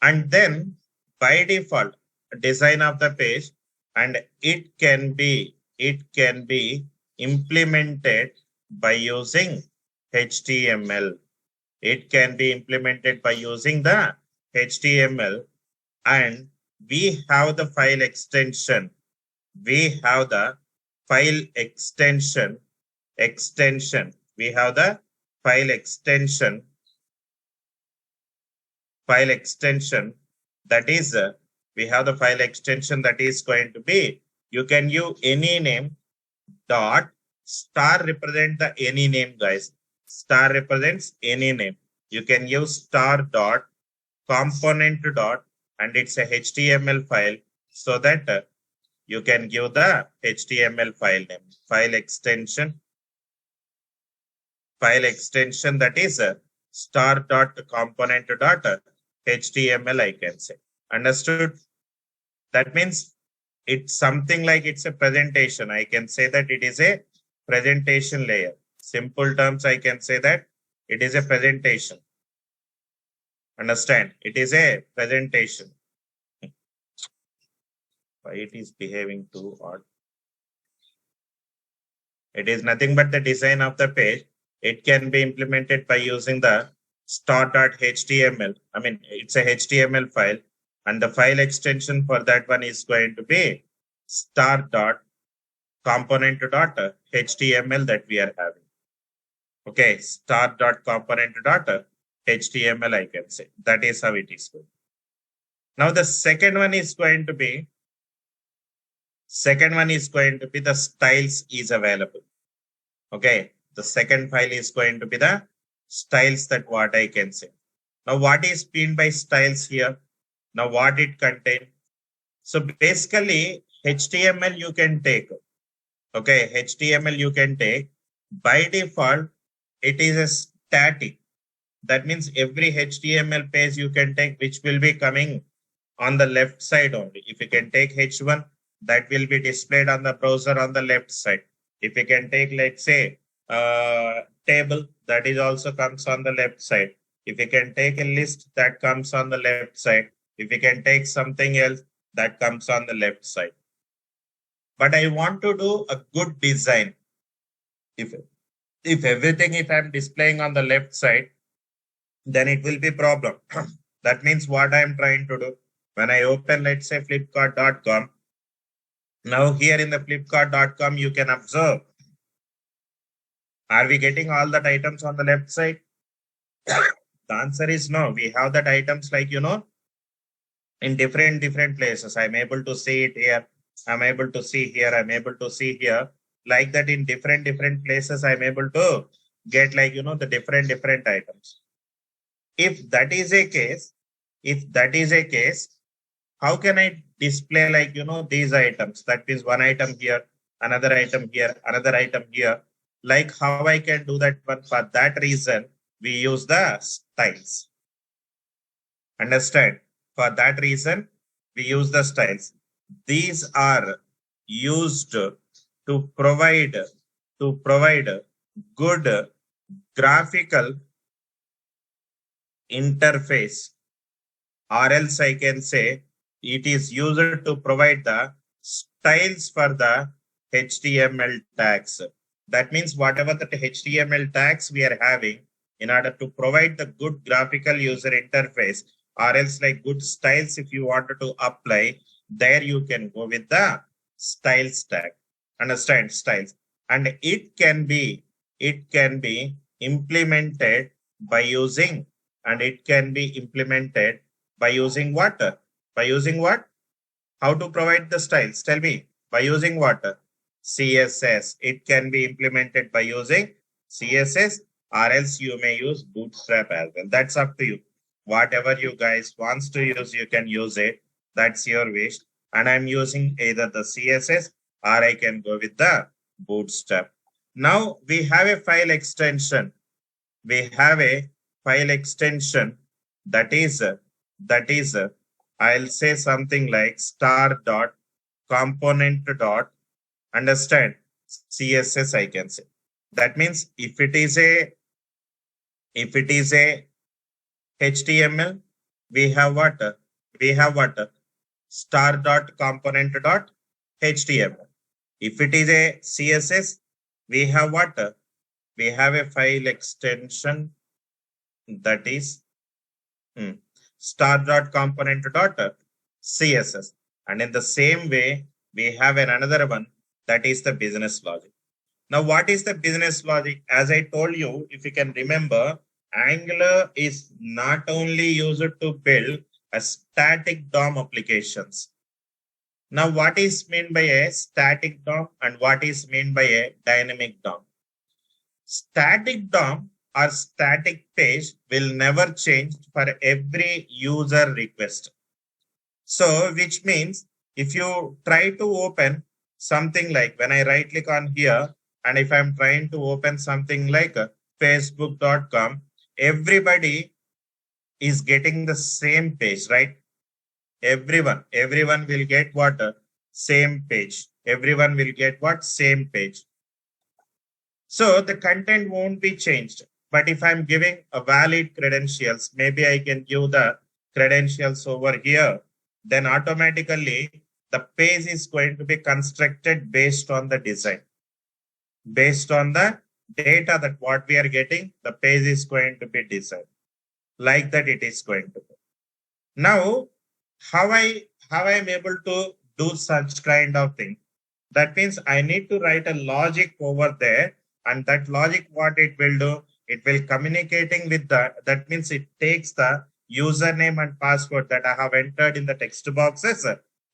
And then by default, design of the page, and it can be implemented by using HTML. It can be implemented by using the HTML, and we have the file extension. We have the file extension. We have the file extension that is we have the file extension that is going to be, you can use any name. Dot star represent the any name, guys. Star represents any name. You can use star dot component dot, and it's a HTML file, so that you can give the HTML file name, file extension that is star dot component dot HTML, I can say. Understood? That means it's something like it's a presentation. I can say that it is a presentation layer. Simple terms, I can say that it is a presentation. Understand? It is a presentation. Why it is behaving too odd? It is nothing but the design of the page. It can be implemented by using the star.html. I mean, it's a HTML file, and the file extension for that one is going to be star.component.html that we are having. Okay, star.component.html, I can say. That is how it is going. Now the second one is going to be the styles is available. Okay, the second file is going to be the styles, that what I can say. Now what is meant by styles here? Now what it contain? So basically HTML you can take. Okay, HTML you can take. By default, it is a static. That means every HTML page you can take, which will be coming on the left side only. If you can take H1, that will be displayed on the browser on the left side. If you can take, let's say, table, that is also comes on the left side. If you can take a list, that comes on the left side. If you can take something else, that comes on the left side. But I want to do a good design. If everything, if I'm displaying on the left side, then it will be problem. That means what I'm trying to do, when I open, let's say, flipkart.com, now here in the flipkart.com, you can observe, are we getting all that items on the left side? The answer is no. We have that items like, in different places. I'm able to see it here. I'm able to see here. I'm able to see here. Like that, in different places, I'm able to get, like, the different items. If that is a case, how can I display, like, these items? That is one item here, another item here, another item here. Like how I can do that one? For that reason, we use the styles. Understand? For that reason, we use the styles. These are used to provide good graphical interface, or else I can say it is used to provide the styles for the HTML tags. That means whatever the HTML tags we are having, in order to provide the good graphical user interface, or else like good styles, if you wanted to apply, there you can go with the styles tag. Understand? Styles. And it can be implemented by using, by using what? By using what? How to provide the styles? Tell me. By using what? CSS. It can be implemented by using CSS, or else you may use Bootstrap as well. That's up to you. Whatever you guys wants to use, you can use it. That's your wish. And I'm using either the CSS, or I can go with the Bootstrap. Now we have a file extension. We have a file extension that is I'll say something like star dot component dot, understand, CSS, I can say. That means if it is a HTML, We have what? We have what? Star dot component dot HTML. If it is a CSS, we have what? We have a file extension that is star dot component dot CSS. And in the same way, we have another one that is the business logic. Now, what is the business logic? As I told you, if you can remember, Angular is not only used to build a static DOM applications. Now, what is meant by a static DOM and what is meant by a dynamic DOM? Static DOM or static page will never change for every user request. So, which means if you try to open something like when I right click on here, and if I'm trying to open something like facebook.com, everybody is getting the same page, right? Everyone will get what? Same page. Everyone will get what? Same page. So the content won't be changed. But if I'm giving a valid credentials, maybe I can give the credentials over here, then automatically the page is going to be constructed based on the design. Based on the data that what we are getting, the page is going to be designed. Like that it is going to be. Now, how I am able to do such kind of thing? That means I need to write a logic over there, and that logic, what it will do, it will communicating with that means it takes the username and password that I have entered in the text boxes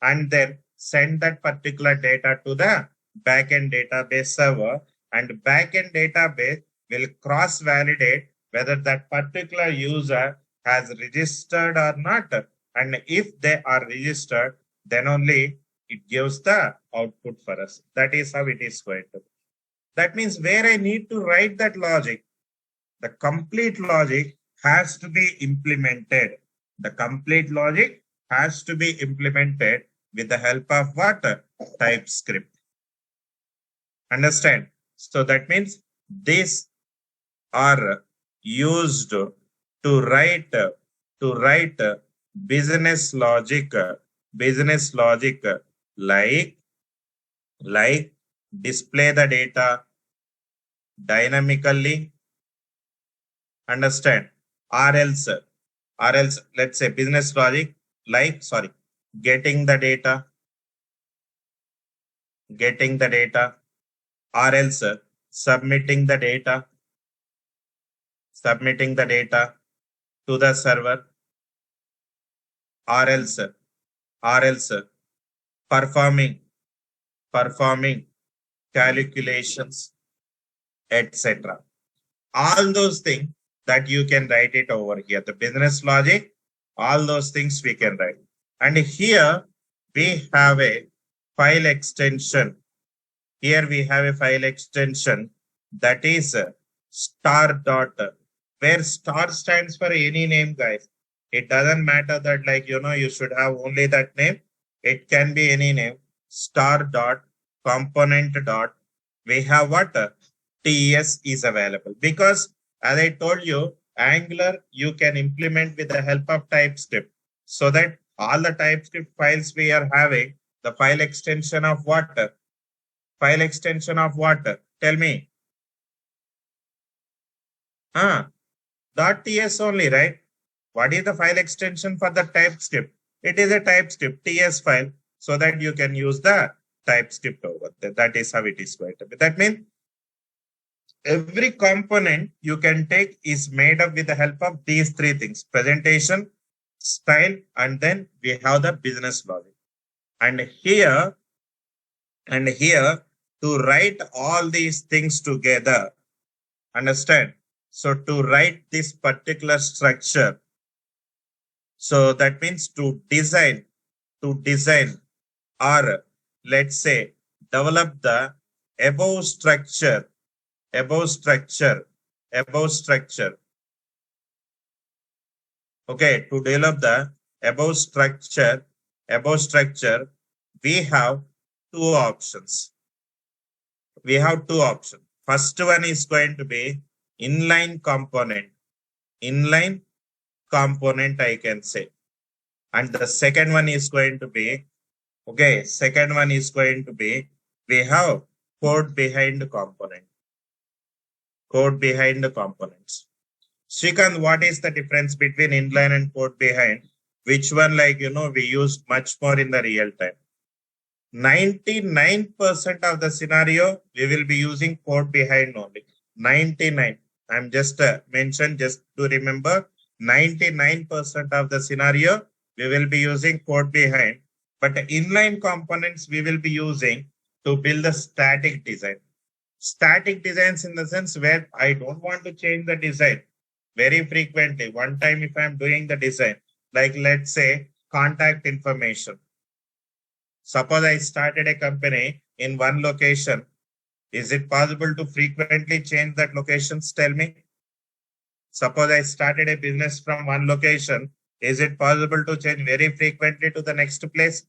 and then send that particular data to the backend database server, and backend database will cross validate whether that particular user has registered or not. And if they are registered, then only it gives the output for us. That is how it is going to be. That means where I need to write that logic, the complete logic has to be implemented. The complete logic has to be implemented with the help of what? TypeScript. Understand? So that means these are used to write business logic like display the data dynamically. Understand? Or else let's say business logic like getting the data, or else submitting the data to the server, or else performing calculations, etc. All those things that you can write it over here. The business logic, all those things we can write. And here we have a file extension. Here we have a file extension that is star dot, where star stands for any name, guys. It doesn't matter that you should have only that name. It can be any name. Star dot component dot. We have what? TS is available, because as I told you, Angular you can implement with the help of TypeScript, so that all the TypeScript files we are having, the file extension of what? File extension of what? Tell me. .ts only, right? What is the file extension for the TypeScript? It is a TypeScript TS file, so that you can use the TypeScript over there. That is how it is going to be. That means every component you can take is made up with the help of these three things: presentation, style, and then we have the business logic. And here to write all these things together, understand? So to write this particular structure, so that means to design or let's say develop the above structure. Okay, to develop the above structure, we have two options. First one is going to be inline component component I can say. And the second one is going to be, okay, second one is going to be, we have code behind the component. Code behind the components. Shrikant, what is the difference between inline and code behind? Which one, like, we used much more in the real time? 99% of the scenario, we will be using code behind only. 99. I'm just mentioned just to remember 99% of the scenario, we will be using code behind. But the inline components we will be using to build a static design. Static designs in the sense where I don't want to change the design very frequently. One time if I'm doing the design, like let's say contact information. Suppose I started a company in one location. Is it possible to frequently change that locations? Tell me. Suppose I started a business from one location. Is it possible to change very frequently to the next place?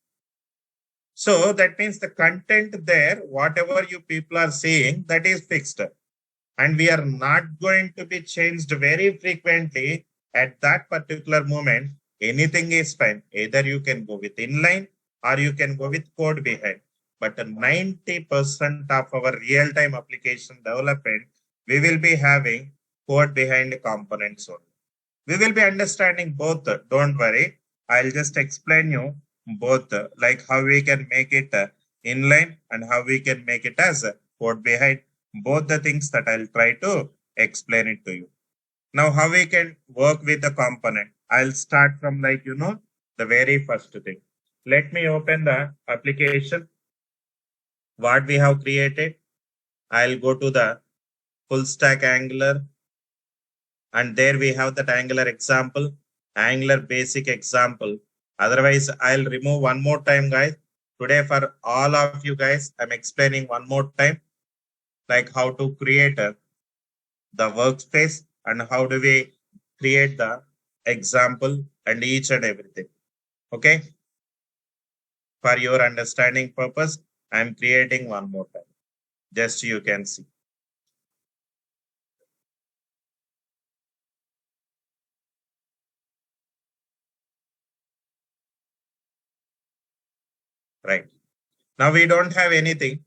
So that means the content there, whatever you people are seeing, that is fixed. And we are not going to be changed very frequently at that particular moment. Anything is fine. Either you can go with inline or you can go with code behind. But 90% of our real-time application development, we will be having code behind components only. We will be understanding both. Don't worry. I'll just explain you both, like how we can make it inline and how we can make it as code behind. Both the things that I'll try to explain it to you. Now, how we can work with the component. I'll start from the very first thing. Let me open the application. What we have created. I'll go to the full stack Angular. And there we have that Angular example, Angular basic example. Otherwise, I'll remove one more time, guys. Today, for all of you guys, I'm explaining one more time, like how to create the workspace and how do we create the example and each and everything. Okay. For your understanding purpose, I'm creating one more time. Just you can see. Right. Now we don't have anything.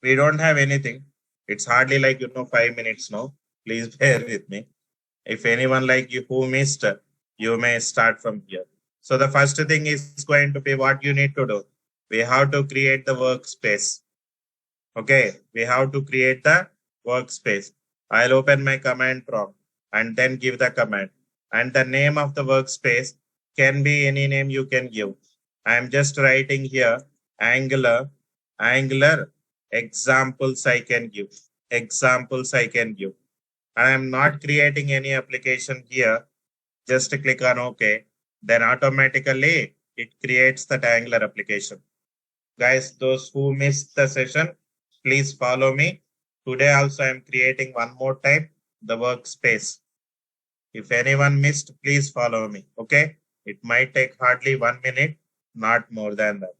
We don't have anything. It's hardly 5 minutes now. Please bear with me. If anyone like you who missed, you may start from here. So the first thing is going to be what you need to do. We have to create the workspace. Okay. We have to create the workspace. I'll open my command prompt and then give the command. And the name of the workspace can be any name you can give. I'm just writing here Angular examples I can give. Examples I can give. I am not creating any application here. Just click on OK. Then automatically it creates that Angular application. Guys, those who missed the session, please follow me. Today also I am creating one more time the workspace. If anyone missed, please follow me. Okay. It might take hardly 1 minute, not more than that.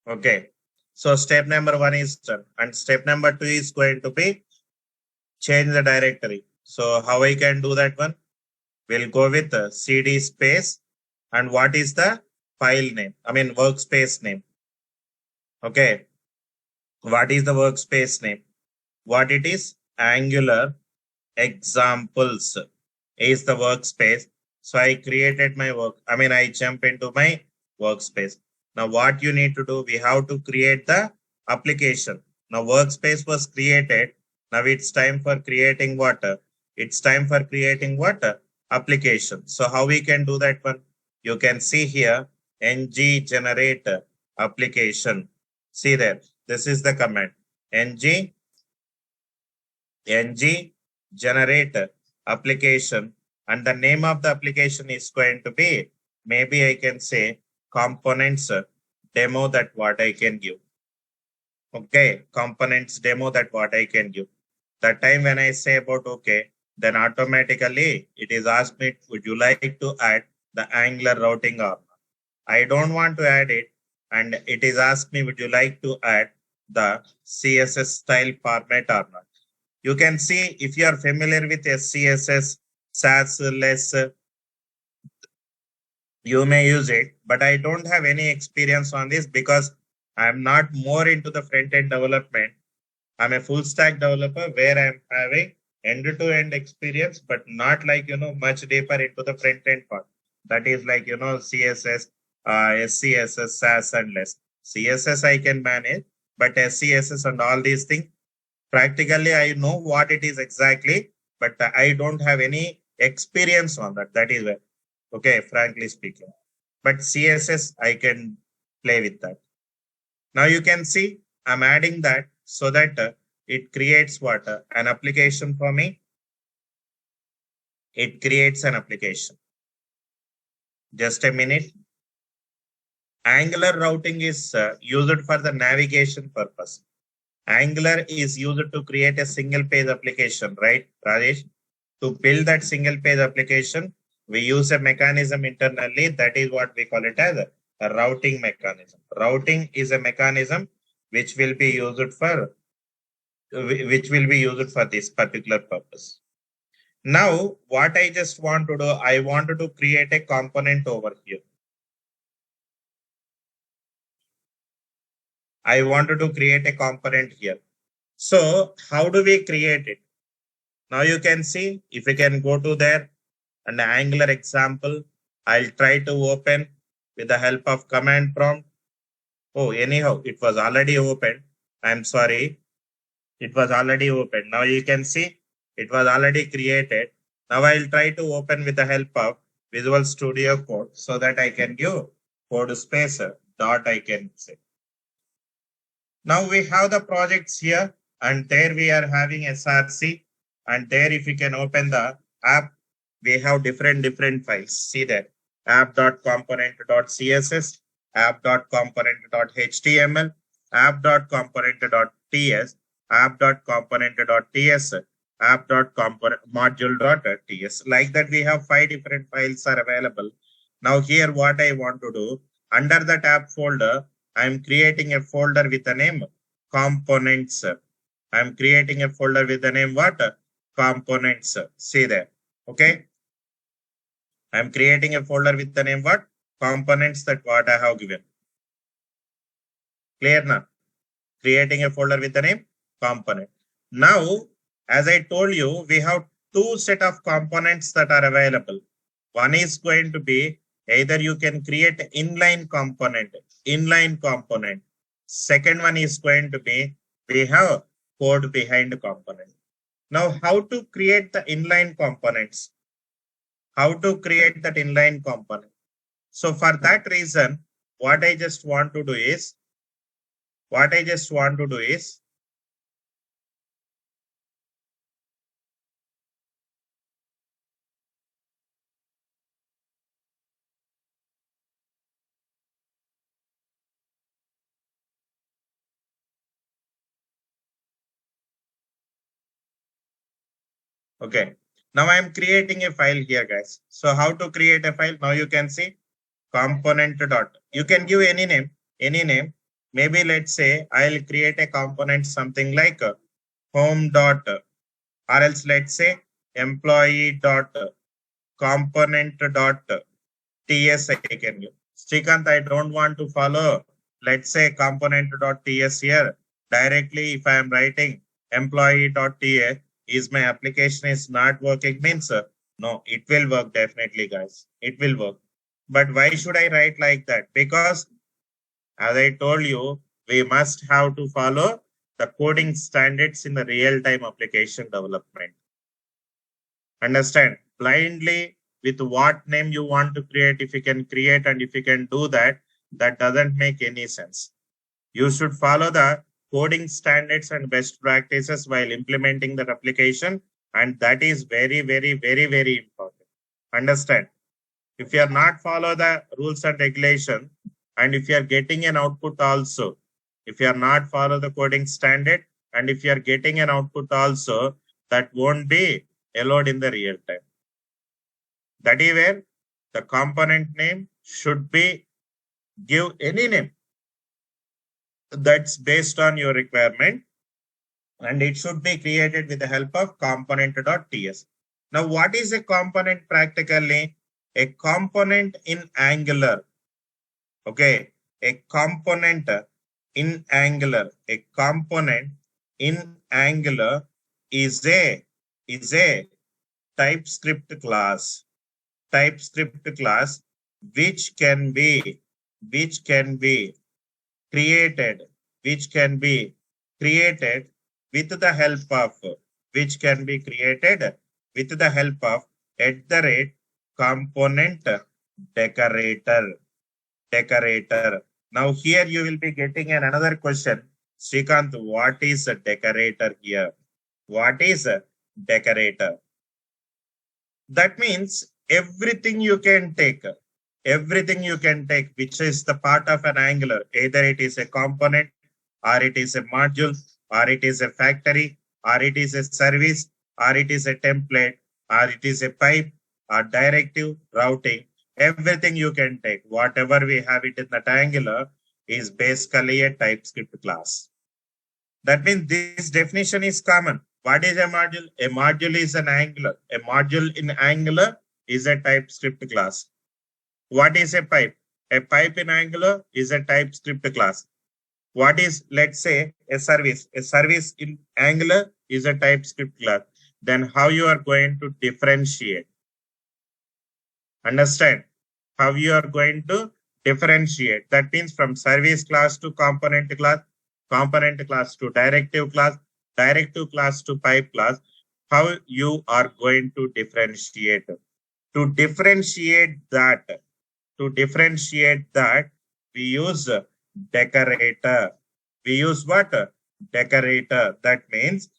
Okay. So step number 1 is done. And step number 2 is going to be change the directory. So how I can do that one? We'll go with cd space. And what is the file name? I mean workspace name. Okay. What is the workspace name? What it is? Angular examples is the workspace. So I created my I jump into my workspace. Now what you need to do, we have to create the application. Now workspace was created. Now it's time for creating what? It's time for creating what? Application. So how we can do that one? You can see here ng generate application. See there. This is the command. ng generate application, and the name of the application is going to be, maybe I can say components demo that what I can give. Okay, components demo that what I can give. That time when I say about okay, then automatically it is asked me, would you like to add the Angular routing or not? I don't want to add it, and it is asked me, would you like to add the CSS style format or not? You can see if you are familiar with SCSS, SAS, less, you may use it, but I don't have any experience on this because I'm not more into the front end development. I'm a full stack developer where I'm having end to end experience, but not like, much deeper into the front end part. That is like, CSS, SCSS, SAS, and less. CSS I can manage, but SCSS and all these things, practically I know what it is exactly, but I don't have any experience on that. That is where, okay, frankly speaking. But CSS, I can play with that. Now you can see I'm adding that so that it creates what? An application for me. It creates an application. Just a minute. Angular routing is used for the navigation purpose. Angular is used to create a single page application, right, Rajesh? To build that single page application, we use a mechanism internally. That is what we call it as a routing mechanism. Routing is a mechanism which will be used for this particular purpose. Now, what I just want to do, I wanted to create a component over here. I wanted to create a component here. So how do we create it? Now you can see, if you can go to there, an Angular example, I'll try to open with the help of command prompt. Oh, anyhow, it was already open. I'm sorry. It was already open. Now you can see it was already created. Now I'll try to open with the help of Visual Studio Code so that I can give code spacer dot I can say. Now we have the projects here, and there we are having SRC, and there if you can open the app, we have different files. See that app.component.css, app.component.html, app.component.ts, app.component.ts, app.module.ts. Like that, we have 5 different files are available. Now here what I want to do, under the tab folder, I'm creating a folder with the name components. I'm creating a folder with the name what? Components. See there. Okay. I'm creating a folder with the name what? Components, that what I have given. Clear now? Creating a folder with the name component. Now, as I told you, we have 2 set of components that are available. One is going to be either you can create inline component. Second one is going to be we have code behind component. Now, how to create the inline components? How to create that inline component? So for that reason, what I just want to do is okay. Now I am creating a file here, guys. So how to create a file? Now you can see component dot. You can give any name. Maybe let's say I'll create a component something like home dot, or else let's say employee dot component dot ts I can give. Srikanth, I don't want to follow, let's say component dot ts here. Directly if I am writing employee dot ts, is my application is not working means no, it will work definitely, guys. It will work. But why should I write like that? Because as I told you, we must have to follow the coding standards in the real-time application development. Understand? Blindly with what name you want to create, if you can create and if you can do that, that doesn't make any sense. You should follow the coding standards and best practices while implementing that application, and that is very important. Understand? If you are not follow the rules and regulation, And if you are getting an output also, if you are not follow the coding standard, and if you are getting an output also, that won't be allowed in the real time. That is where the component name should be give any name that's based on your requirement, and it should be created with the help of component.ts. Now, what is a component practically? A component in Angular. Okay, a component in Angular. A component in Angular is a TypeScript class. TypeScript class which can be created which can be created with the help of component decorator. Now here you will be getting another question. Srikanth, what is a decorator here? What is a decorator? That means everything you can take which is the part of an Angular, either it is a component or it is a module or it is a factory or it is a service or it is a template or it is a pipe or directive routing. Everything you can take, whatever we have it in that Angular is basically a TypeScript class. That means this definition is common. What is a module? A module is an Angular. A module in Angular is a TypeScript class. What is a pipe? A pipe in Angular is a TypeScript class. What is, let's say, a service? A service in Angular is a TypeScript class. Then how you are going to differentiate? Understand? How you are going to differentiate? That means from service class to component class to directive class to pipe class, how you are going to differentiate? To differentiate that, we use decorator. We use what? Decorator. That means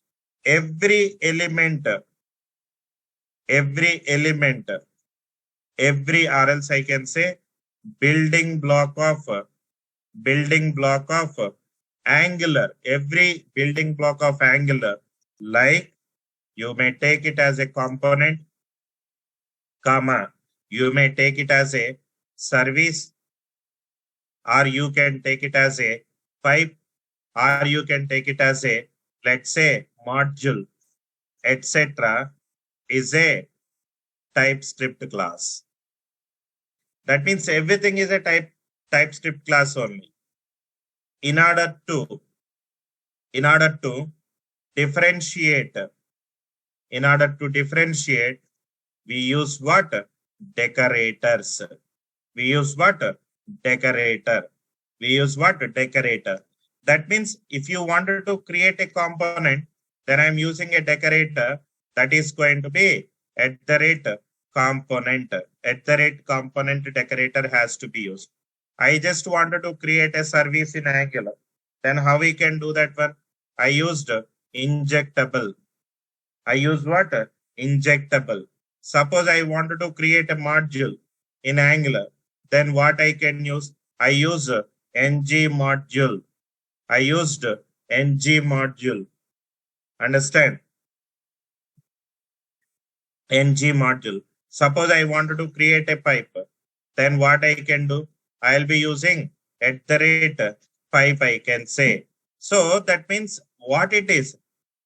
every element, or else I can say building block of Angular. Every building block of Angular, like you may take it as a component, comma, you may take it as a service, or you can take it as a pipe, or you can take it as a, let's say, module, etc., is a TypeScript class. That means everything is a TypeScript class only. In order to differentiate, we use what? Decorators. We use what? Decorator. That means if you wanted to create a component, then I'm using a decorator that is going to be @component. @component decorator has to be used. I just wanted to create a service in Angular. Then how we can do that one? I used injectable. I use what? Injectable. Suppose I wanted to create a module in Angular. Then what I can use? I use ng module. I used ng module. Understand? ng module. Suppose I wanted to create a pipe. Then what I can do? I'll be using @pipe, I can say. So that means what it is?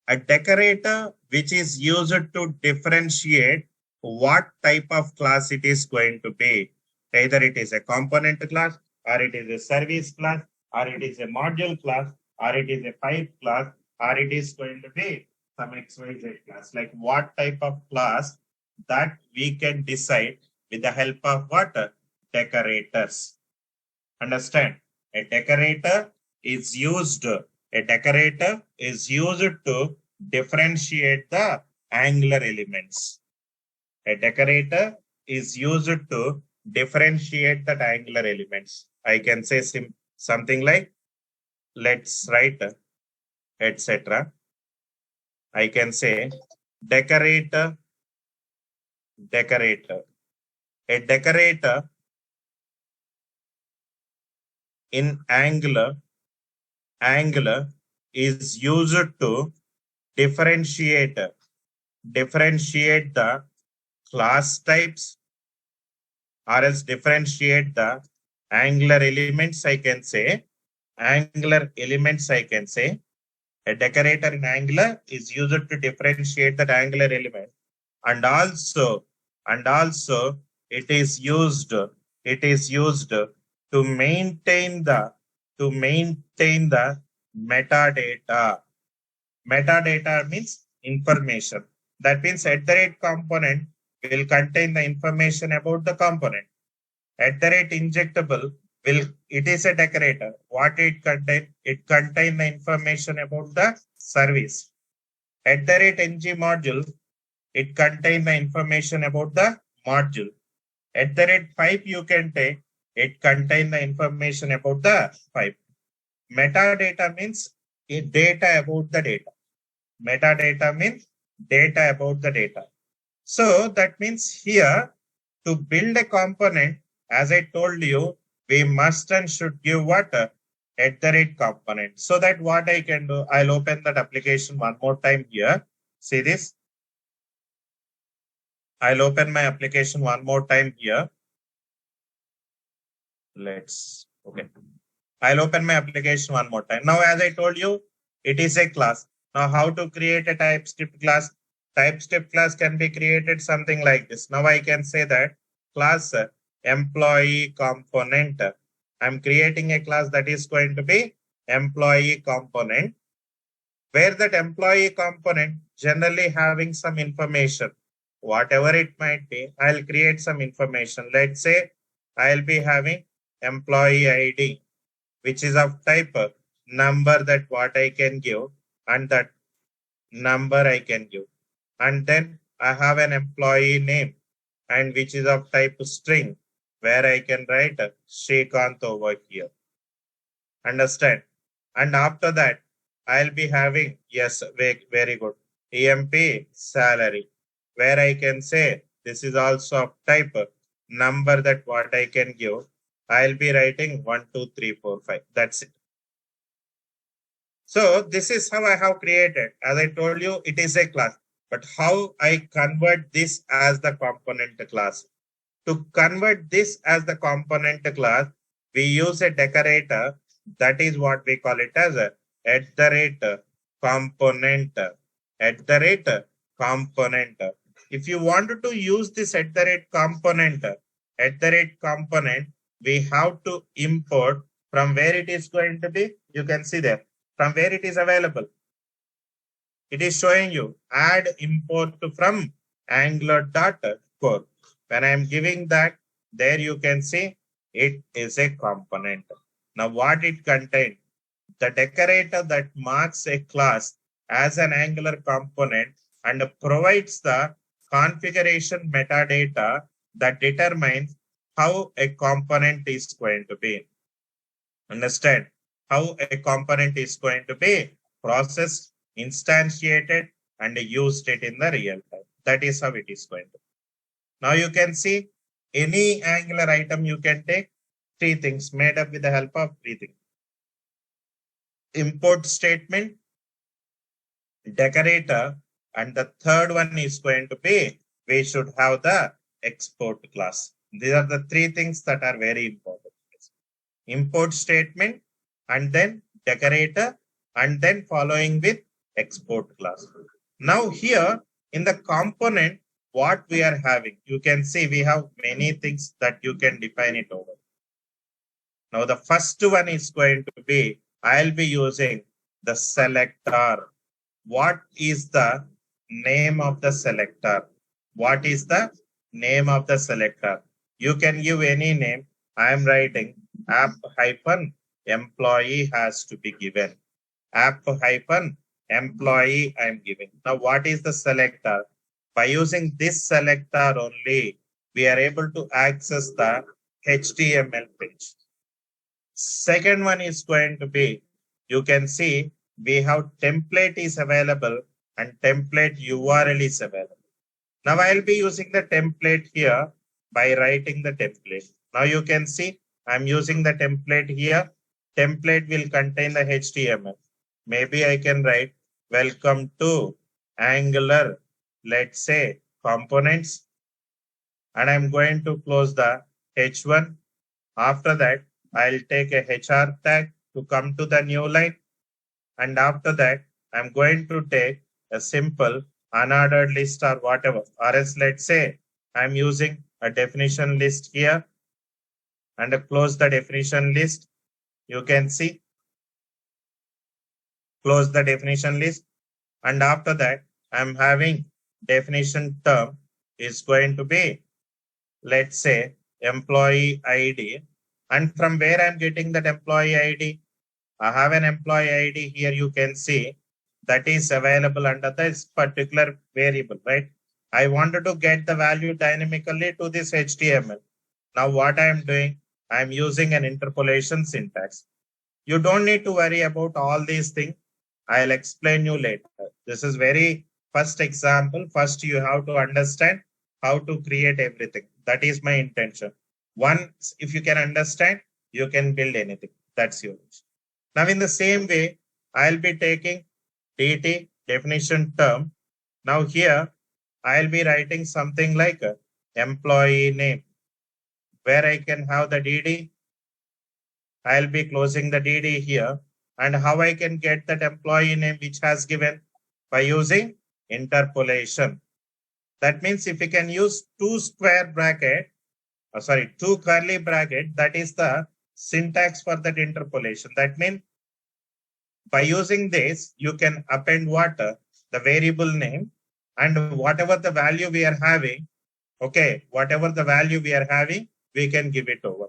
A decorator which is used to differentiate what type of class it is going to be. Either it is a component class, or it is a service class, or it is a module class, or it is a pipe class, or it is going to be some XYZ class. Like what type of class, that we can decide with the help of what? Decorators. Understand? A decorator is used to differentiate the Angular elements. A decorator is used to differentiate the Angular elements. I can say something like, let's write, etc. I can say decorator. A decorator in Angular is used to differentiate the class types, or else differentiate the Angular elements, I can say. Angular elements, I can say. A decorator in Angular is used to differentiate that Angular element. And also it is used to maintain the metadata. Metadata means information. That means @ component will contain the information about the component. @ injectable it is a decorator. What it contain? It contain the information about the service. @ ng module, it contain the information about the module. @ pipe you can take, it contain the information about the pipe. Metadata means data about the data. Metadata means data about the data. So that means here, to build a component, as I told you, we must and should give what? @ component. So that what I can do, I'll open that application one more time here. See this? I'll open my application one more time here. Okay. I'll open my application one more time. Now, as I told you, it is a class. Now, how to create a TypeScript class? TypeScript class can be created something like this. Now, I can say that class employee component. I'm creating a class that is going to be employee component, where that employee component generally having some information, whatever it might be. I'll create some information. Let's say I'll be having employee ID, which is of type number, that what I can give, and that number I can give. And then I have an employee name, and which is of type string, where I can write Srikanth over here. Understand? And after that, I'll be having, yes, very good, EMP salary, where I can say this is also of type number, that what I can give. I'll be writing 1, 2, 3, 4, 5. That's it. So this is how I have created. As I told you, it is a class. But how I convert this as the component class? To convert this as the component class, we use a decorator. That is what we call it as a @component. @component. If you wanted to use this @component, we have to import from where it is going to be. You can see there, from where it is available. It is showing you add import from angular.core. When I am giving that, there you can see it is a component. Now what it contains? The decorator that marks a class as an Angular component and provides the configuration metadata that determines how a component is going to be. Understand? How a component is going to be processed, instantiated, and used it in the real time. That is how it is going to be. Now you can see any Angular item you can take 3 things, made up with the help of 3 things. Import statement, decorator, and the third one is going to be, we should have the export class. These are the 3 things that are very important. Import statement, and then decorator, and then following with export class. Now here in the component, what we are having, you can see we have many things that you can define it over. Now the first one is going to be, I'll be using the selector. What is the name of the selector? What is the name of the selector? You can give any name. I am writing app-employee has to be given. App-employee I am giving. Now what is the selector? By using this selector only, we are able to access the HTML page. Second one is going to be, you can see we have template is available and template URL is available. Now I'll be using the template here by writing the template. Now you can see I'm using the template here template will contain the HTML. Maybe I can write welcome to Angular, let's say components, and I'm going to close the H1. After that, I'll take a HR tag to come to the new line. And after that, I'm going to take a simple unordered list or whatever. Or else, let's say I'm using a definition list here and close the definition list. You can see, close the definition list. And after that, I'm having definition term is going to be, let's say, employee ID. And from where I'm getting that employee ID? I have an employee ID here. You can see that is available under this particular variable, right? I wanted to get the value dynamically to this HTML. Now what I am doing, I am using an interpolation syntax. You don't need to worry about all these things. I'll explain you later. This is very first example. First, you have to understand how to create everything. That is my intention. Once, if you can understand, you can build anything. That's your wish. Now, in the same way, I'll be taking DT definition term. Now here, I'll be writing something like a employee name, where I can have the DD. I'll be closing the DD here. And how I can get that employee name which has given? By using interpolation. That means if you can use two curly bracket, that is the syntax for that interpolation. That means by using this, you can append what? The variable name, and whatever the value we are having, okay, whatever the value we are having, we can give it over.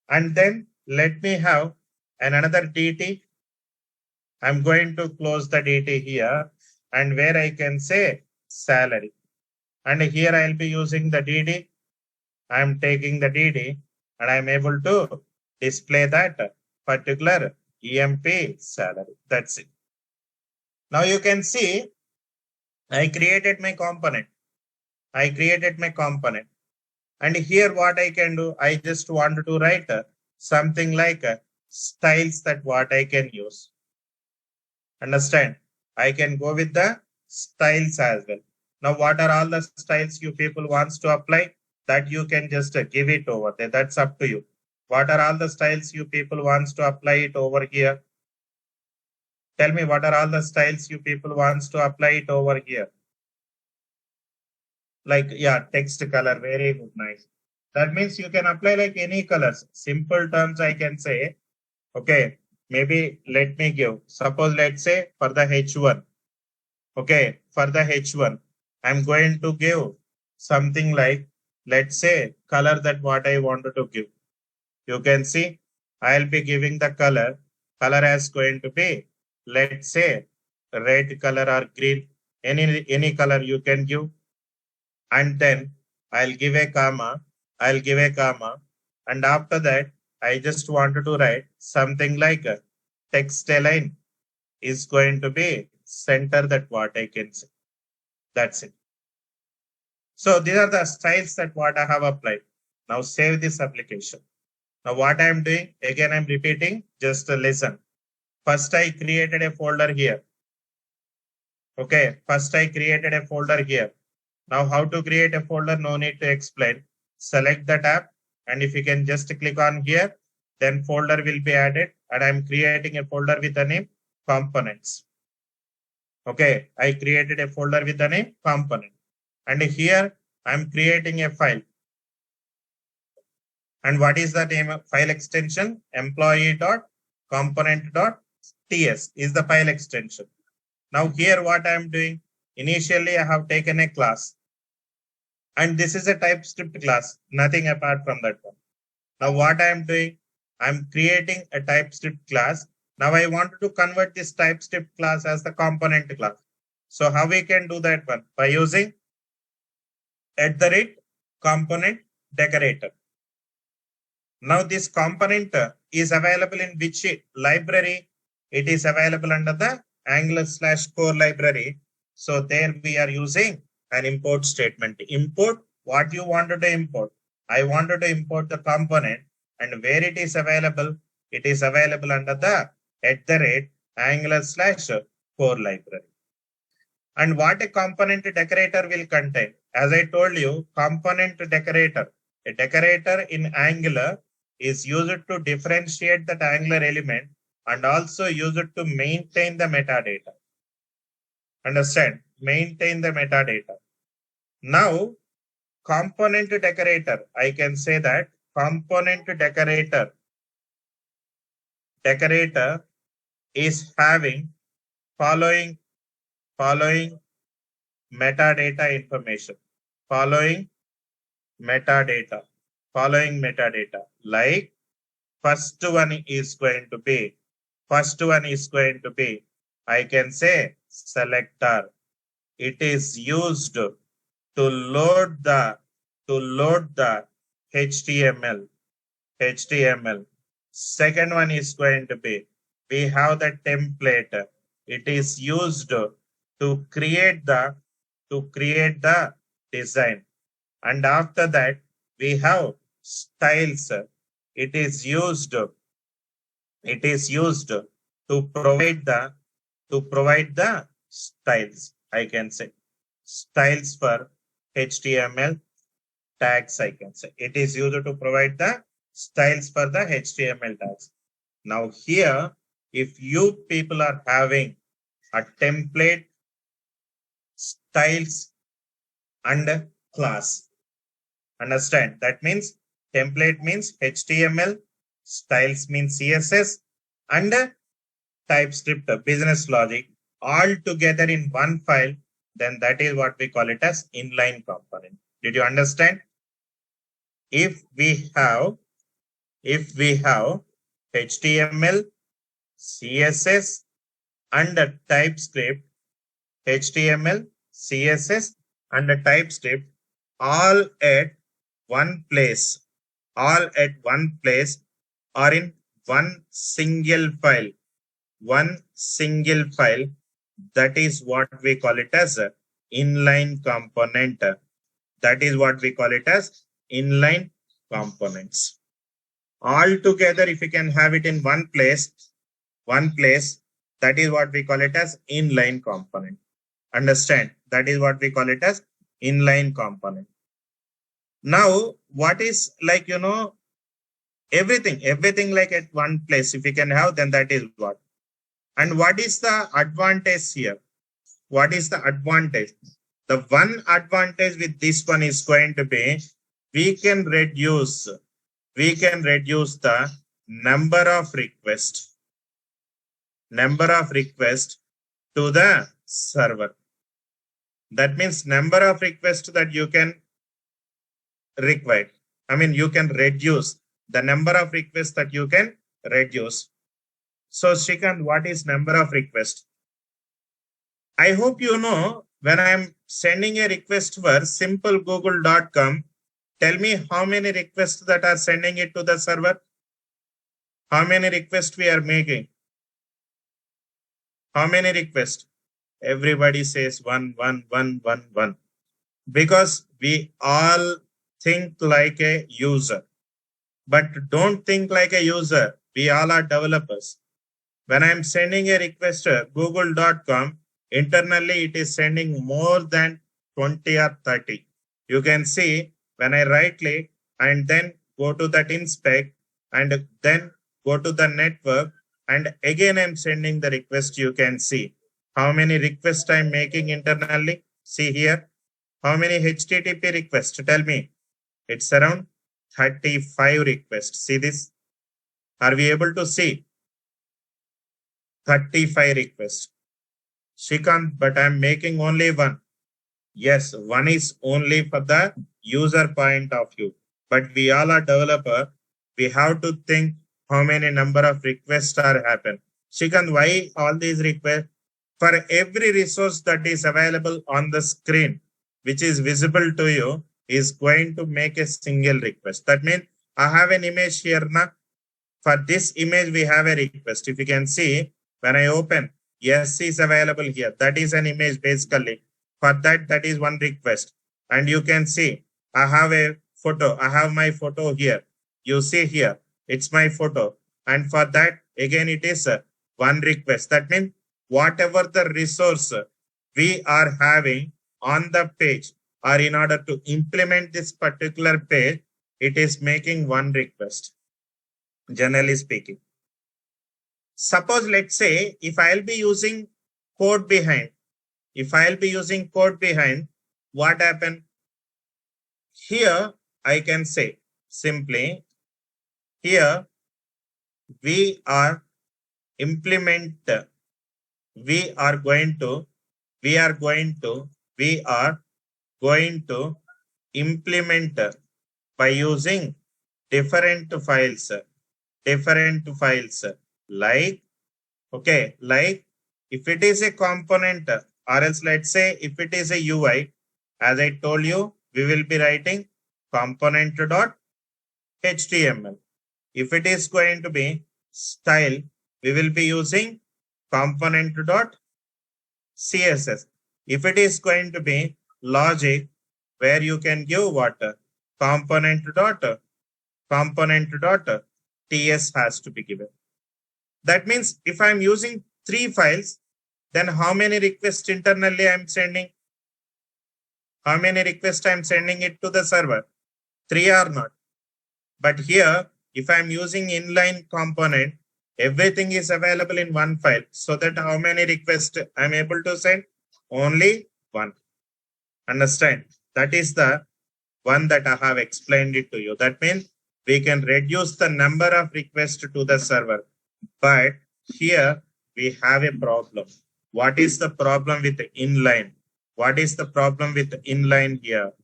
And then let me have another DT. I'm going to close the DT here, and where I can say salary. And here I'll be using the DD. I'm taking the DD and I'm able to display that particular EMP salary. That's it. Now you can see I created my component. And here what I can do, I just want to write something like styles that what I can use. Understand? I can go with the styles as well. Now, what are all the styles you people wants to apply? That you can just give it over there. That's up to you. What are all the styles you people wants to apply it over here? Tell me, what are all the styles you people wants to apply it over here? Like, yeah, text color. Very good. Nice. That means you can apply like any colors. Simple terms I can say. Okay. Maybe let me give. Suppose let's say for the H1. Okay. For the H1, I'm going to give something like, let's say, color that what I wanted to give. You can see I'll be giving the color. Color is going to be, let's say, red color or green. Any color you can give. And then I'll give a comma. And after that, I just wanted to write something like a text align is going to be center that what I can say. That's it. So these are the styles that what I have applied. Now save this application. Now what I am doing, again I'm repeating, just listen. First I created a folder here. Okay, first I created a folder here. Now how to create a folder, no need to explain. Select the tab, and if you can just click on here, then folder will be added, and I'm creating a folder with the name components. Okay, I created a folder with the name component. And here I'm creating a file. And what is the name of file extension? Employee.component.ts is the file extension. Now here what I'm doing, initially I have taken a class. And this is a TypeScript class, nothing apart from that one. Now what I'm doing, I'm creating a TypeScript class. Now I want to convert this TypeScript class as the component class. So how we can do that one? By using @component decorator. Now this component is available in which library? It is available under the Angular/core library. So there we are using an import statement. Import what you wanted to import. I wanted to import the component, and where it is available, It is available under the @Angular/core library. And what a component decorator will contain? As I told you, component decorator. A decorator in Angular is used to differentiate that Angular element and also use it to maintain the metadata. Understand? Maintain the metadata. Now, component decorator, I can say that component decorator is having following metadata information. Following metadata. Like first one is going to be, I can say selector. It is used to load the HTML. Second one is going to be, we have the template. It is used to create the design. And after that, we have styles. It is used to provide the styles. I can say styles for HTML tags. I can say it is used to provide the styles for the HTML tags. Now here, if you people are having a template, styles, and class, understand? That means template means HTML, styles means CSS, and TypeScript, business logic, all together in one file, then that is what we call it as inline component. Did you understand? If we have HTML, CSS, and TypeScript, HTML, CSS, and TypeScript, all at one place, or in one single file. That is what we call it as inline component. That is what we call it as inline components. All together, if you can have it in one place, that is what we call it as inline component. Understand? That is what we call it as inline component. Now, what is like, everything like at one place, if you can have, then that is what. And what is the advantage here? What is the advantage? The one advantage with this one is going to be, we can reduce the number of requests to the server. That means number of requests that you can require. I mean, you can reduce the number of requests that you can reduce. So, Shrikant, what is number of requests? I hope you know, when I'm sending a request for simplegoogle.com, tell me how many requests that are sending it to the server. How many requests we are making? How many requests? Everybody says one. Because we all think like a user. But don't think like a user. We all are developers. When I'm sending a request to google.com, internally it is sending more than 20 or 30. You can see when I right click and then go to that inspect and then go to the network and again I'm sending the request. You can see how many requests I'm making internally. See here, how many HTTP requests? Tell me. It's around 35 requests. See this? Are we able to see? 35 requests. Shrikant, but I'm making only one. Yes, one is only for the user point of view. But we all are developer. We have to think how many number of requests are happen. Shrikant, why all these requests? For every resource that is available on the screen, which is visible to you, is going to make a single request. That means I have an image here now. For this image, we have a request. If you can see, when I open, yes, is available here. That is an image basically. For that is one request. And you can see, I have a photo. I have my photo here. You see here, it's my photo. And for that, again, it is one request. That means whatever the resource we are having on the page, or in order to implement this particular page, it is making one request, generally speaking. Suppose, let's say, if I'll be using code behind, what happen? Here, I can say simply, here we are implement, we are going to implement by using different files, like, okay, like if it is a component, or else let's say if it is a UI, as I told you, we will be writing component.html. If it is going to be style, we will be using component.css. If it is going to be logic, where you can give what? Component.ts has to be given. That means if I'm using 3 files, then how many requests internally I'm sending? How many requests I'm sending it to the server? 3 or not? But here, if I'm using inline component, everything is available in one file. So that how many requests I'm able to send? Only one. Understand? That is the one that I have explained it to you. That means we can reduce the number of requests to the server. But here we have a problem. What is the problem with the inline? What is the problem with the inline here?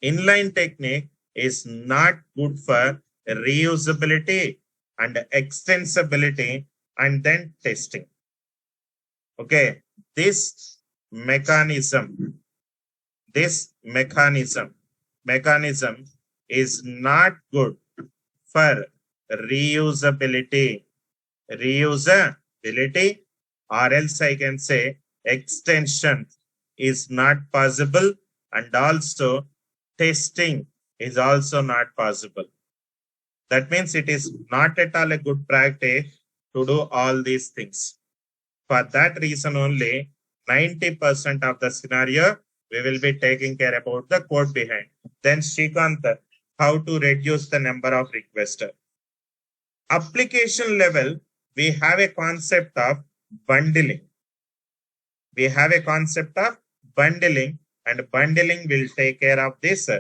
Inline technique is not good for reusability and extensibility and then testing. Okay, this mechanism is not good for reusability, or else I can say extension is not possible, and also testing is also not possible. That means it is not at all a good practice to do all these things. For that reason only, 90% of the scenario, we will be taking care about the code behind. Then Shrikant, how to reduce the number of requests. Application level, we have a concept of bundling. And bundling will take care of this.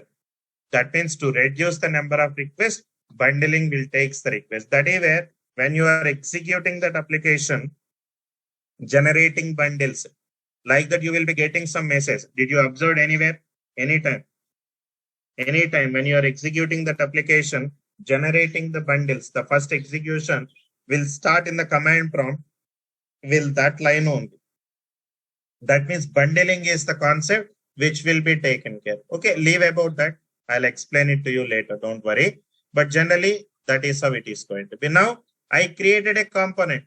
That means to reduce the number of requests, bundling will take the request. That is where when you are executing that application, generating bundles, like that you will be getting some message. Did you observe anywhere? Anytime when you are executing that application, generating the bundles, the first execution will start in the command prompt, will that line only. That means bundling is the concept which will be taken care. Okay, leave about that. I'll explain it to you later. Don't worry. But generally, that is how it is going to be. Now, I created a component,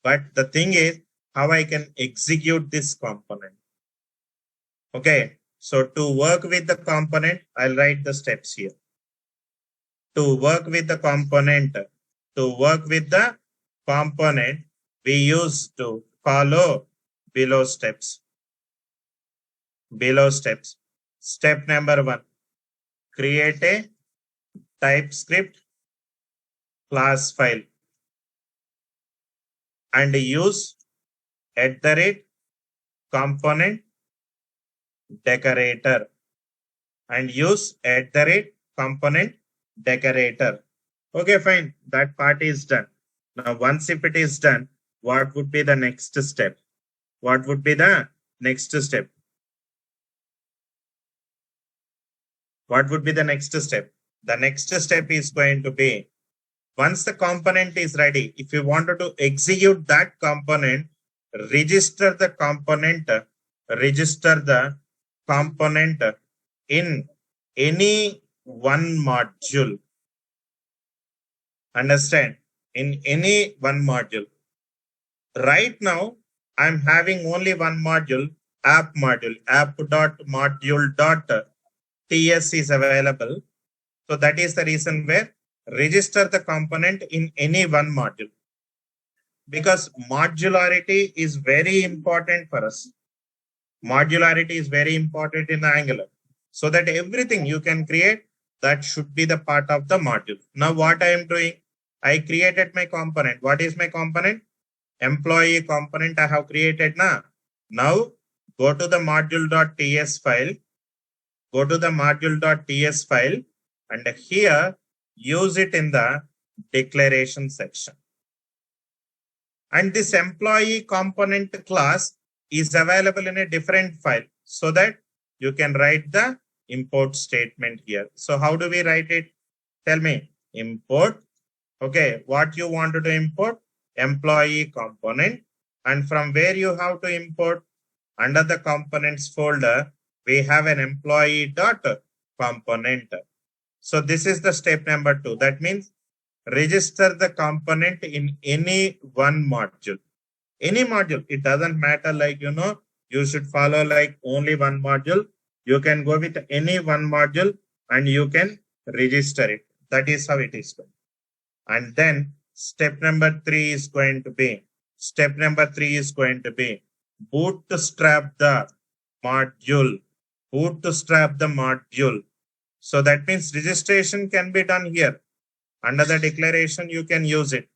but the thing is how I can execute this component. Okay, so to work with the component, I'll write the steps here. To work with the component, we used to follow below steps. Step number 1, create a TypeScript class file and use @component decorator and use @component decorator. Okay, fine. That part is done. Now, once if it is done, what would be the next step? The next step is going to be, once the component is ready, if you wanted to execute that component, register the component in any one module. Understand? In any one module. Right now, I'm having only one module, app module, app.module.ts is available. So that is the reason where register the component in any one module, because modularity is very important for us. Modularity is very important in Angular, so that everything you can create, that should be the part of the module. Now what I am doing, I created my component. What is my component? Employee component I have created now. Now go to the module.ts file, go to the module.ts file, and here use it in the declaration section. And this employee component class is available in a different file, so that you can write the import statement here. So how do we write it? Tell me. Import. Okay, what you want to import? Employee component. And from where you have to import? Under the components folder, we have an employee.component. So this is the step number 2. That means register the component in any one module. Any module, it doesn't matter, like, you should follow like only one module. You can go with any one module and you can register it. That is how it is going. And then step number 3 is going to be, bootstrap the module. Bootstrap the module. So that means registration can be done here. Under the declaration, you can use it.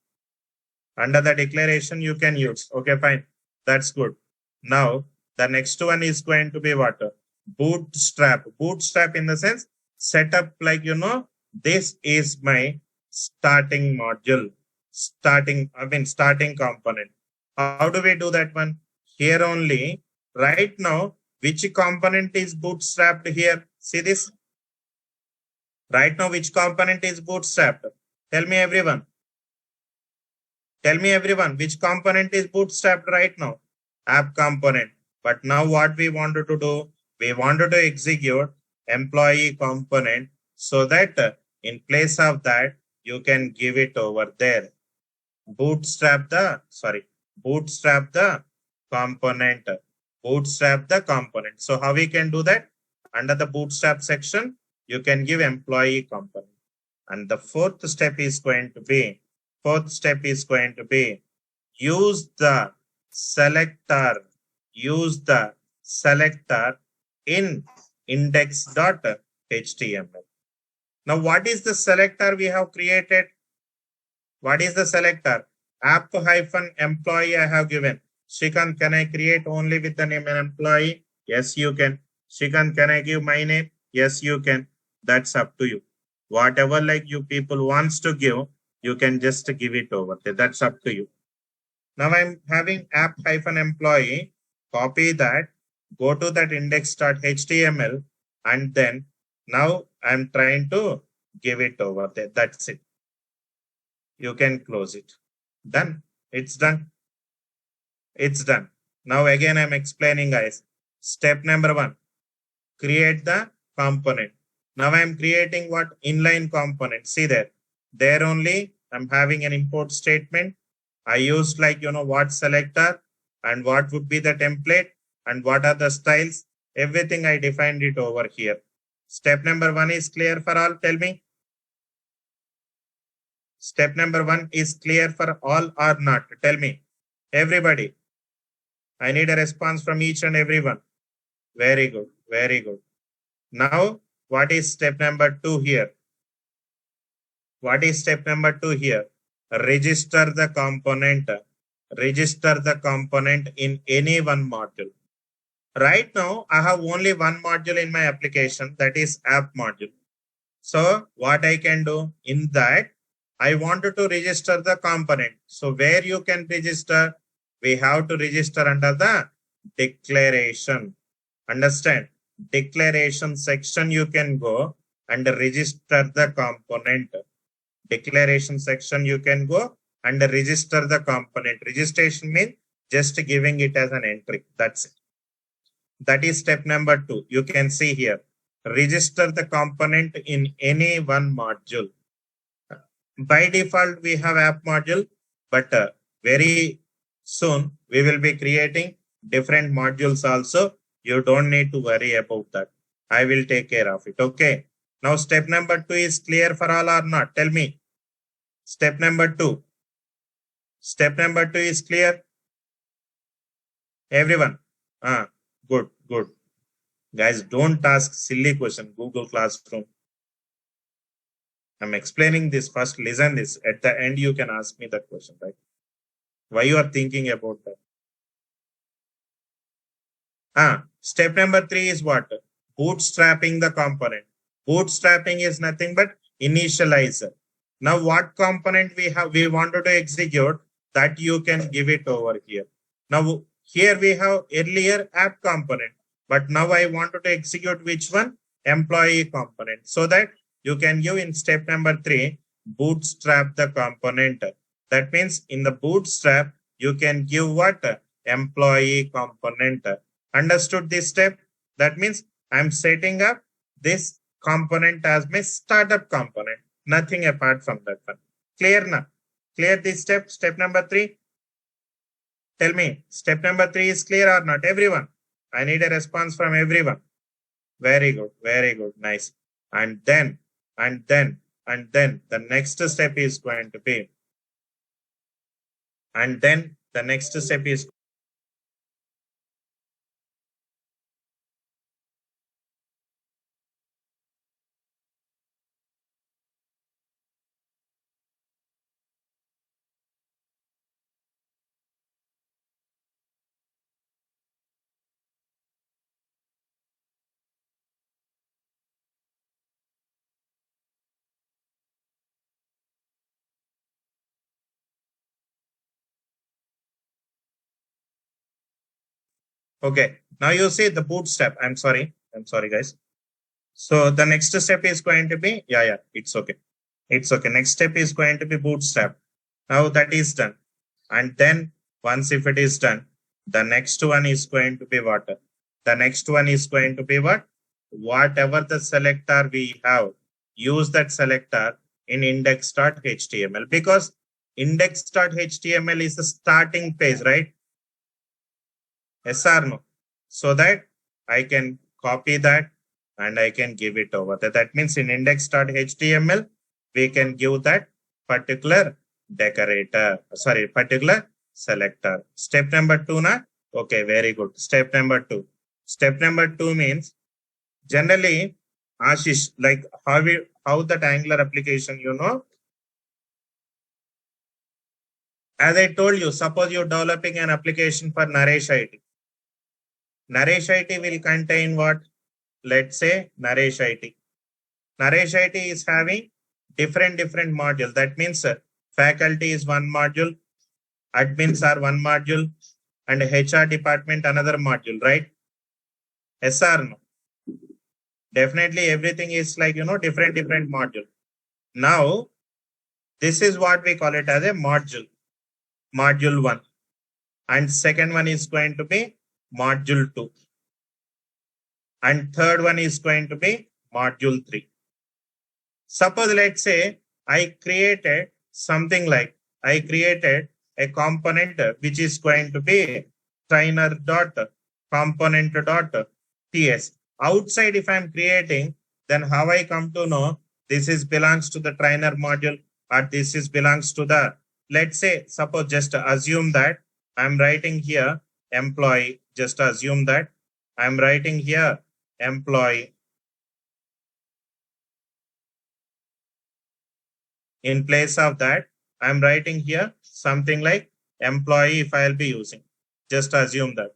Under the declaration, you can use. Okay, fine. That's good. Now, the next one is going to be what? Bootstrap. Bootstrap in the sense, set up like, this is my starting module. Starting component. How do we do that one? Here only, right now, which component is bootstrapped here? See this? Right now, which component is bootstrapped? Tell me everyone. Tell me everyone, which component is bootstrapped right now? App component. But now what we wanted to do, we wanted to execute employee component, so that in place of that, you can give it over there. Bootstrap the component. Bootstrap the component. So how we can do that? Under the bootstrap section, you can give employee component. And the fourth step is going to be, use the selector in index.html. Now, what is the selector we have created? What is the selector? App-employee I have given. Shrikant, can I create only with the name employee? Yes, you can. Shrikant, can I give my name? Yes, you can. That's up to you. Whatever like you people wants to give, you can just give it over there. That's up to you. Now I'm having app-employee. Copy that. Go to that index.html, and then now I'm trying to give it over there. That's it. You can close it. Done. It's done. It's done. Now again I'm explaining, guys. Step number 1. Create the component. Now I'm creating what? Inline component. See there. There only I'm having an import statement. I used like, what selector and what would be the template and what are the styles. Everything I defined it over here. Step number 1 is clear for all. Tell me. Step number 1 is clear for all or not? Tell me. Everybody. I need a response from each and everyone. Very good. Very good. Now, what is step number 2 here? What is step number 2 here? Register the component. Register the component in any one module. Right now, I have only one module in my application, that is app module. So what I can do in that, I wanted to register the component. So where you can register, we have to register under the declaration. Understand? Declaration section you can go and register the component. Declaration section you can go and register the component. Registration means just giving it as an entry. That's it. That is step number 2. You can see here. Register the component in any one module. By default, we have app module, but very soon we will be creating different modules also. You don't need to worry about that. I will take care of it. Okay. Now step number 2 is clear for all or not? Tell me. Step number 2. Step number 2 is clear? Everyone? Good, good. Guys, don't ask silly question, Google Classroom. I'm explaining this first. Listen this. At the end, you can ask me that question, right? Why you are thinking about that? Step number 3 is what? Bootstrapping the component. Bootstrapping is nothing but initializer. Now, what component we wanted to execute, that you can give it over here. Now, here we have earlier app component, but now I wanted to execute which one? Employee component. So that you can give in step number 3, bootstrap the component. That means in the bootstrap, you can give what? Employee component. Understood this step? That means I'm setting up this component as my startup component. Nothing apart from that one. Clear now? Clear this step? Step number 3? Tell me, step number 3 is clear or not? Everyone? I need a response from everyone. Very good. Very good. Nice. And then the next step is going to be, okay. Now you see the bootstrap. I'm sorry, guys. So the next step is going to be, it's okay. It's okay. Next step is going to be bootstrap. Now that is done. And then once if it is done, the next one is going to be what? The next one is going to be what? Whatever the selector we have, use that selector in index.html, because index.html is the starting page, right? Yes or no? So that I can copy that and I can give it over there. That means in index.html, we can give that particular particular selector. Step number 2 na? Okay, very good. Step number 2. Step number 2 means, generally, Ashish, like how that Angular application, as I told you, suppose you're developing an application for Naresh IT. Naresh IT will contain what? Let's say Naresh IT. Naresh IT is having different modules. That means faculty is one module, admins are one module, and HR department another module, right? Yes or no? Definitely everything is like, different module. Now, this is what we call it as a module. Module 1. And second one is going to be module 2. And third one is going to be module 3. Suppose let's say I created something like, I created a component which is going to be trainer.component.ts. Outside, if I'm creating, then how I come to know this is belongs to the trainer module, or this is belongs to the, let's say, suppose just assume that I'm writing here employee, just assume that I'm writing here employee. In place of that, I'm writing here something like employee if I'll be using. Just assume that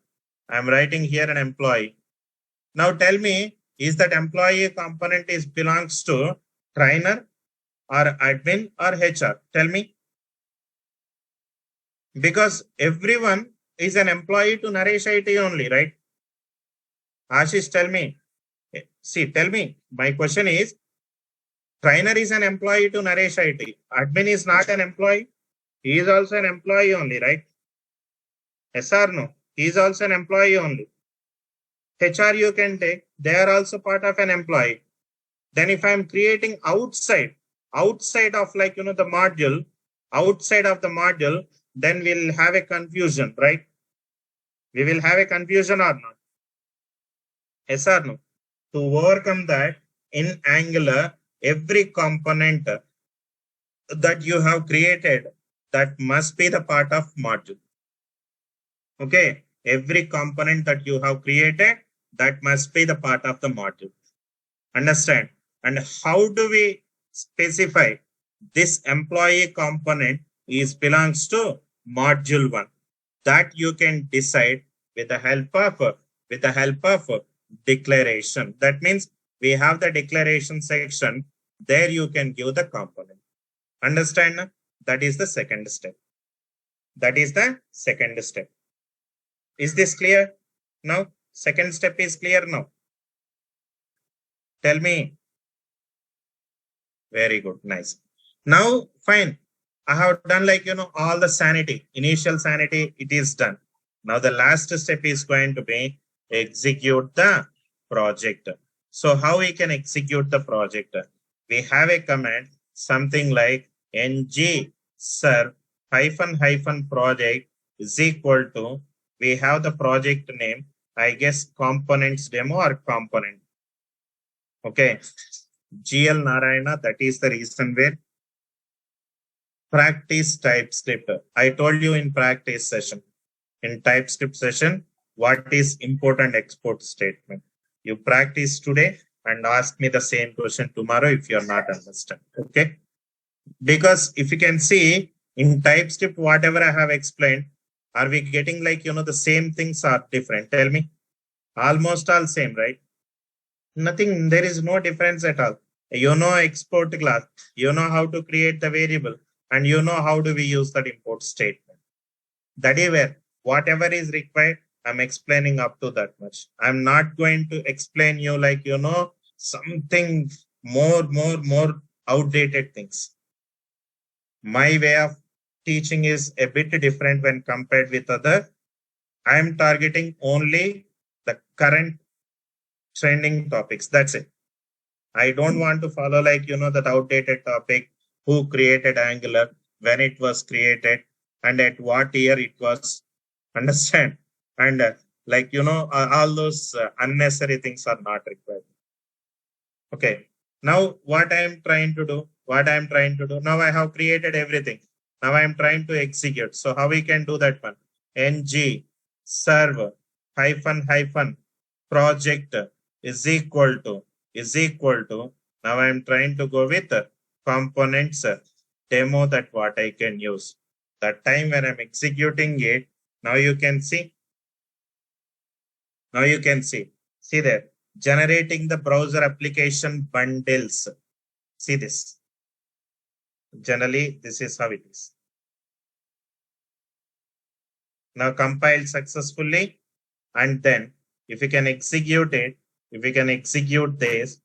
I'm writing here an employee. Now tell me, is that employee component is belongs to trainer or admin or HR? Tell me. Because everyone is an employee to Naresh IT only, right? Ashish, tell me. See, tell me. My question is, trainer is an employee to Naresh IT. Admin is not an employee. He is also an employee only, right? Yes or no? He is also an employee only. HR you can take. They are also part of an employee. Then if I'm creating outside of like, the module, outside of the module, then we'll have a confusion, right? We will have a confusion or not? Yes or no? To overcome that, in Angular, every component that you have created, that must be the part of module. Okay, every component that you have created, that must be the part of the module. Understand? And how do we specify this employee component is belongs to module 1? That you can decide with the help of declaration. That means we have the declaration section. There you can give the component. Understand? That is the second step. That is the second step. Is this clear? Now, second step is clear now. Tell me. Very good. Nice. Now, fine. I have done all the sanity, initial sanity, it is done. Now the last step is going to be execute the project. So how we can execute the project? We have a command, something like ng serve -- project is equal to, we have the project name, I guess components demo or component. Okay. GL Narayana, that is the reason where practice TypeScript. I told you in practice session, in TypeScript session, what is important export statement. You practice today and ask me the same question tomorrow if you're not understand. Okay. Because if you can see in TypeScript, whatever I have explained, are we getting the same things are different? Tell me. Almost all same, right? Nothing, there is no difference at all. You know export class, you know how to create the variable, and you know how do we use that import statement. That is where whatever is required, I'm explaining up to that much. I'm not going to explain you something more outdated things. My way of teaching is a bit different when compared with other. I am targeting only the current trending topics. That's it. I don't want to follow that outdated topic, who created Angular, when it was created, and at what year it was. Understand? And all those unnecessary things are not required. Okay. Now what I am trying to do, now I have created everything. Now I am trying to execute. So how we can do that one? ng serve -- project is equal to, now I am trying to go with components demo, that what I can use. That time when I'm executing it, now you can see. See there, generating the browser application bundles. See this. Generally, this is how it is. Now compiled successfully, and then if you can execute it, if we can execute this,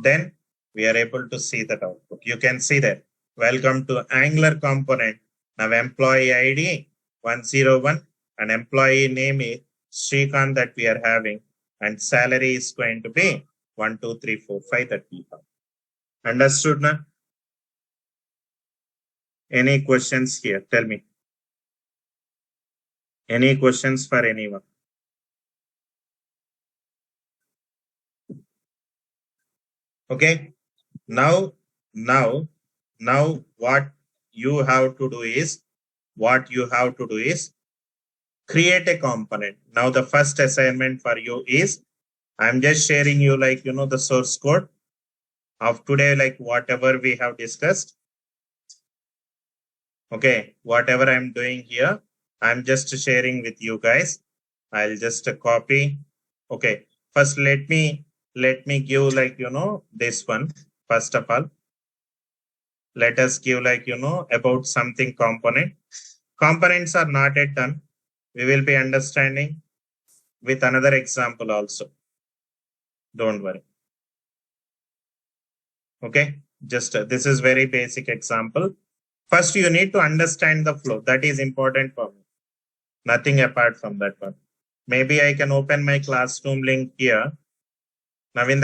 then we are able to see that output. You can see that. Welcome to Angular component. Now employee ID 101 and employee name is Srikanth that we are having, and salary is going to be 1, 2, 3, 4, 5 that we have. Understood now? Any questions here? Tell me. Any questions for anyone? Okay. Now what you have to do is, create a component. Now the first assignment for you is, I'm just sharing you the source code of today, whatever we have discussed. Okay, whatever I'm doing here, I'm just sharing with you guys. I'll just copy. Okay, first let me give this one. First of all, let us give about something component. Components are not yet done. We will be understanding with another example also. Don't worry. Okay, just this is very basic example. First, you need to understand the flow. That is important for me. Nothing apart from that one. Maybe I can open my classroom link here. Now in the